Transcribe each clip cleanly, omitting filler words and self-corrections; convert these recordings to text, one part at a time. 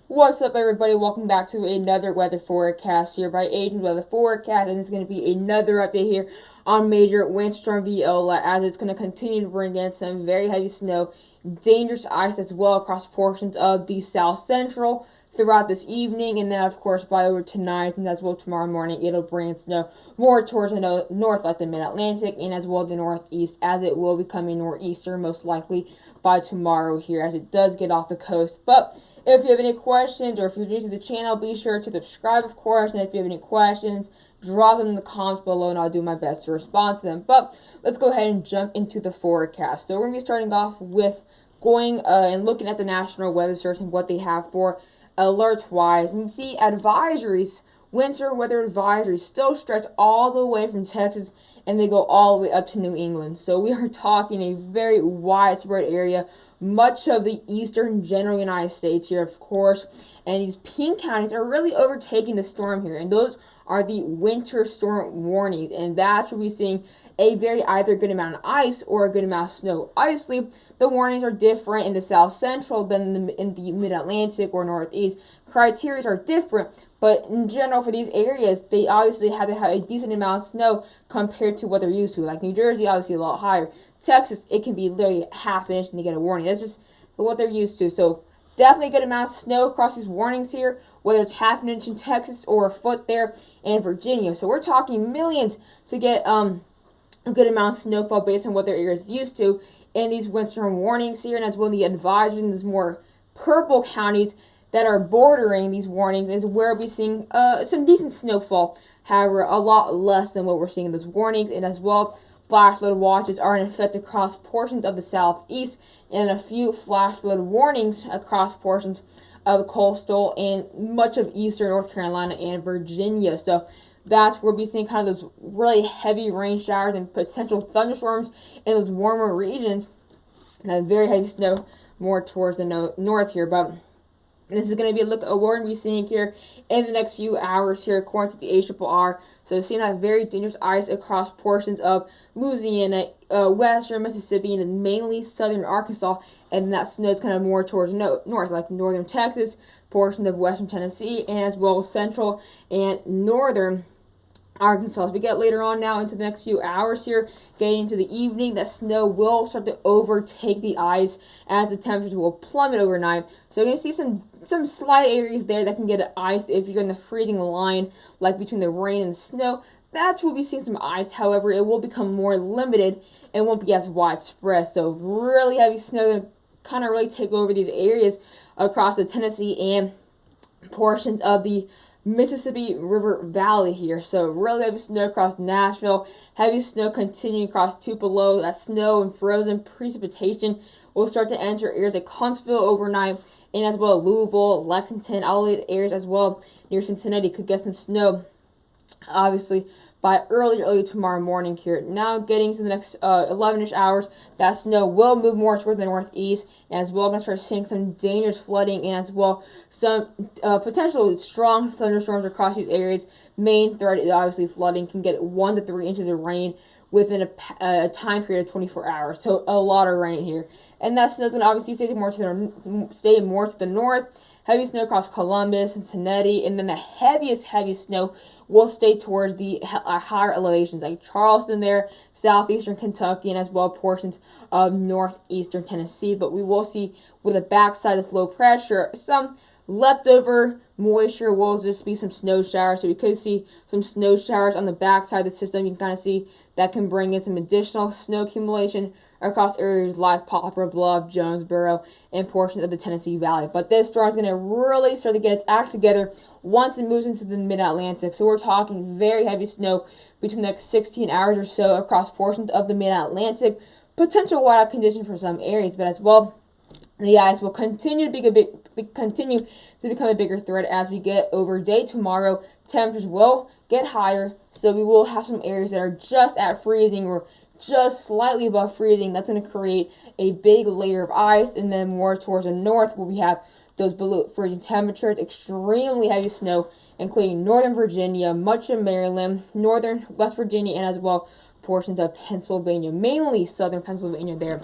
What's up, everybody? Welcome back to another weather forecast here by Agent Weather Forecast, and it's going to be another update here on major windstorm Viola, as it's going to continue to bring in some very heavy snow, dangerous ice as well across portions of the south central throughout this evening, and then of course by over tonight and as well tomorrow morning it'll bring snow more towards the north, like the mid-Atlantic, and as well the northeast, as it will become a nor'easter most likely by tomorrow here as it does get off the coast. But if you have any questions, or if you're new to the channel, be sure to subscribe, of course, and if you have any questions, drop them in the comments below and I'll do my best to respond to them. But let's go ahead and jump into the forecast. So we're going to be starting off with going and looking at the National Weather Service and what they have for alerts wise, and you see advisories, winter weather advisories still stretch all the way from Texas and they go all the way up to New England. So we are talking a very widespread area, much of the eastern general United States here, of course, and these pink counties are really overtaking the storm here, and those are the winter storm warnings, and that's where we're seeing a very either good amount of ice or a good amount of snow. Obviously, the warnings are different in the south central than in the mid-Atlantic or northeast. Criteria are different, but in general for these areas, they obviously have to have a decent amount of snow compared to what they're used to. Like New Jersey, obviously a lot higher. Texas, it can be literally half an inch and they get a warning. That's just what they're used to. So definitely a good amount of snow across these warnings here, whether it's half an inch in Texas or a foot there in Virginia. So we're talking millions to get a good amount of snowfall based on what their area is used to in these windstorm warnings here, and as well the advisories in these more purple counties that are bordering these warnings is where we'll be seeing some decent snowfall. However, a lot less than what we're seeing in those warnings, and as well flash flood watches are in effect across portions of the southeast, and a few flash flood warnings across portions of coastal and much of eastern North Carolina and Virginia. So that's where we'll be seeing kind of those really heavy rain showers and potential thunderstorms in those warmer regions, and very heavy snow more towards the north here. But this is going to be a look at what we're going to be seeing here in the next few hours here, according to the ARRR. So seeing that very dangerous ice across portions of Louisiana, western Mississippi, and mainly southern Arkansas, and that snow is kind of more towards north, like northern Texas, portions of western Tennessee, and as well as central and northern Arkansas. As we get later on now into the next few hours here, getting into the evening, that snow will start to overtake the ice as the temperatures will plummet overnight. So you're going to see some slight areas there that can get ice if you're in the freezing line, like between the rain and the snow. That's where we'll be seeing some ice. However, it will become more limited and won't be as widespread. So really heavy snow to kind of really take over these areas across the Tennessee and portions of the Mississippi River Valley here. So really heavy snow across Nashville, heavy snow continuing across Tupelo. That snow and frozen precipitation will start to enter areas like Huntsville overnight, and as well Louisville, Lexington, all of the areas as well near Cincinnati could get some snow, obviously, by early tomorrow morning here. Now getting to the next 11-ish hours, that snow will move more towards the northeast, and as well going to start seeing some dangerous flooding, and as well some potential strong thunderstorms across these areas. Main threat is obviously flooding. Can get 1 to 3 inches of rain within a time period of 24 hours. So a lot of rain here. And that snow is going to obviously stay more to the north. Heavy snow across Columbus, Cincinnati, and then the heavy snow will stay towards the higher elevations like Charleston there, southeastern Kentucky, and as well portions of northeastern Tennessee. But we will see with the backside of this low pressure, some leftover moisture will just be some snow showers. So we could see some snow showers on the backside of the system. You can kind of see that can bring in some additional snow accumulation across areas like Poplar Bluff, Jonesboro, and portions of the Tennessee Valley. But this storm is going to really start to get its act together once it moves into the mid-Atlantic. So we're talking very heavy snow between the next 16 hours or so across portions of the mid-Atlantic. Potential whiteout condition for some areas, but as well, the ice will continue to become a bigger threat as we get over day tomorrow. Temperatures will get higher, so we will have some areas that are just at freezing or just slightly above freezing. That's going to create a big layer of ice, and then more towards the north where we have those below freezing temperatures, extremely heavy snow, including northern Virginia, much of Maryland, northern West Virginia, and as well portions of Pennsylvania, mainly southern Pennsylvania there.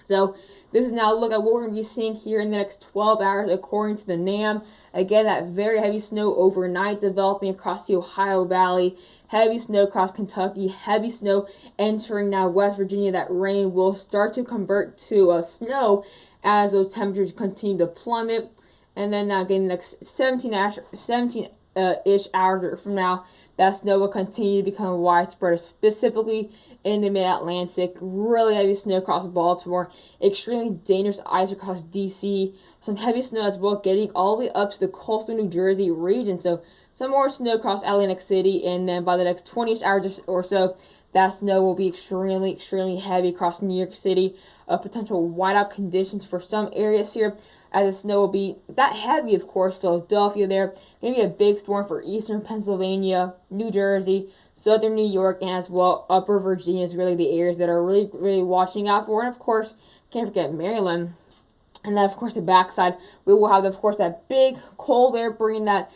So this is now a look at what we're going to be seeing here in the next 12 hours according to the NAM. Again, that very heavy snow overnight developing across the Ohio Valley. Heavy snow across Kentucky. Heavy snow entering now West Virginia. That rain will start to convert to snow as those temperatures continue to plummet. And then now again, the next 17-ish hours from now, that snow will continue to become widespread, specifically in the mid-Atlantic. Really heavy snow across Baltimore, extremely dangerous ice across D.C., some heavy snow as well getting all the way up to the coastal New Jersey region. So some more snow across Atlantic City, and then by the next 20 hours or so, that snow will be extremely heavy across New York City. Potential whiteout conditions for some areas here, as the snow will be that heavy, of course. Philadelphia there, going to be a big storm for eastern Pennsylvania, New Jersey, southern New York, and as well upper Virginia is really the areas that are really watching out for. And of course, can't forget Maryland. And then, of course, the backside, we will have, of course, that big cold air bringing that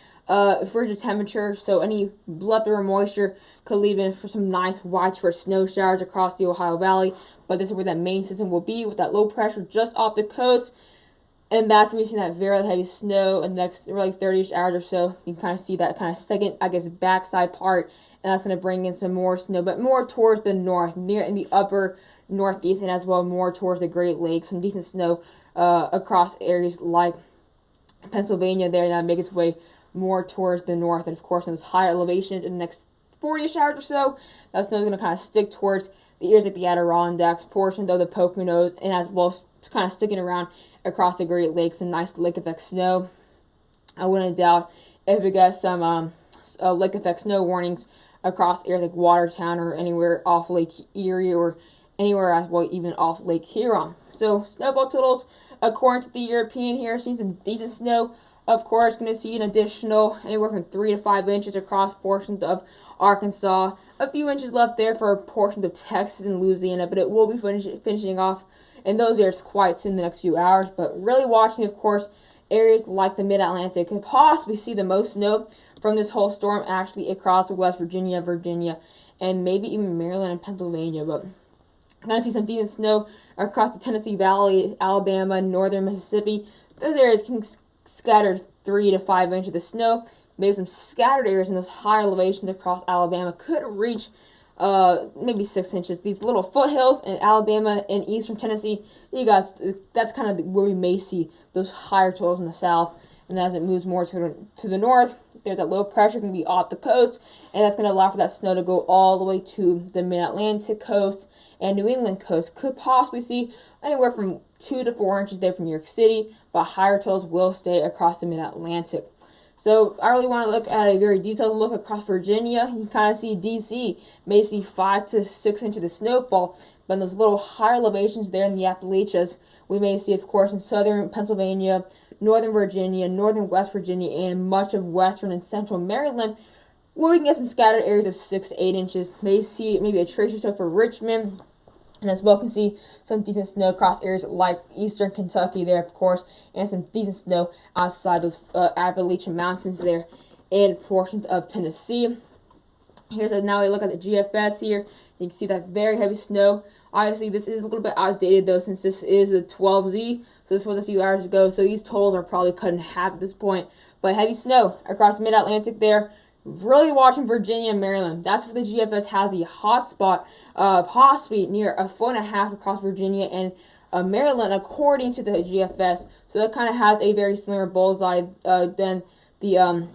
frigid temperature. So any leftover moisture could leave in for some nice widespread snow showers across the Ohio Valley. But this is where that main system will be, with that low pressure just off the coast. And that's where you see that very heavy snow in the next really 30-ish hours or so. You can kind of see that kind of second, backside part. And that's going to bring in some more snow, but more towards the north, near in the upper northeast, and as well more towards the Great Lakes. Some decent snow across areas like Pennsylvania there, that make its way more towards the north. And of course, in those higher elevations in the next 40-ish hours or so, that snow is going to kind of stick towards the areas like the Adirondacks, portions of the Poconos, and as well kind of sticking around across the Great Lakes. Some nice lake effect snow. I wouldn't doubt if we get some lake effect snow warnings across areas like Watertown or anywhere off Lake Erie or anywhere as well, even off Lake Huron. So snowfall totals, according to the European here, seeing some decent snow. Of course, going to see an additional anywhere from 3 to 5 inches across portions of Arkansas. A few inches left there for portions of Texas and Louisiana, but it will be finishing off in those areas quite soon in the next few hours. But really watching, of course, areas like the Mid-Atlantic could possibly see the most snow from this whole storm actually across West Virginia, and maybe even Maryland and Pennsylvania. But I'm going to see some decent snow across the Tennessee Valley, Alabama, northern Mississippi. Those areas can scatter 3 to 5 inches of snow. Maybe some scattered areas in those higher elevations across Alabama could reach maybe 6 inches. These little foothills in Alabama and eastern Tennessee, you guys, that's kind of where we may see those higher totals in the south. And as it moves more to the north, there's that low pressure going to be off the coast, and that's going to allow for that snow to go all the way to the Mid-Atlantic coast and New England coast. Could possibly see anywhere from 2 to 4 inches there from New York City, but higher totals will stay across the Mid-Atlantic. So I really want to look at a very detailed look across Virginia. You can kind of see D.C. may see 5 to 6 inches of snowfall, but in those little higher elevations there in the Appalachians, we may see, of course, in southern Pennsylvania, northern Virginia, northern West Virginia, and much of western and central Maryland, where we can get some scattered areas of 6 to 8 inches. May see maybe a trace or so for Richmond, and as well can see some decent snow across areas like eastern Kentucky there, of course, and some decent snow outside those Appalachian Mountains there in portions of Tennessee. Now we look at the GFS here. You can see that very heavy snow. Obviously, this is a little bit outdated, though, since this is the 12Z. So this was a few hours ago. So these totals are probably cut in half at this point. But heavy snow across mid-Atlantic there. Really watching Virginia and Maryland. That's where the GFS has the hot spot, possibly near 1.5 foot across Virginia and Maryland, according to the GFS. So that kind of has a very similar bullseye than the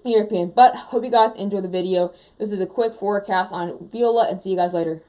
European. But hope you guys enjoyed the video. This is a quick forecast on Viola, and see you guys later.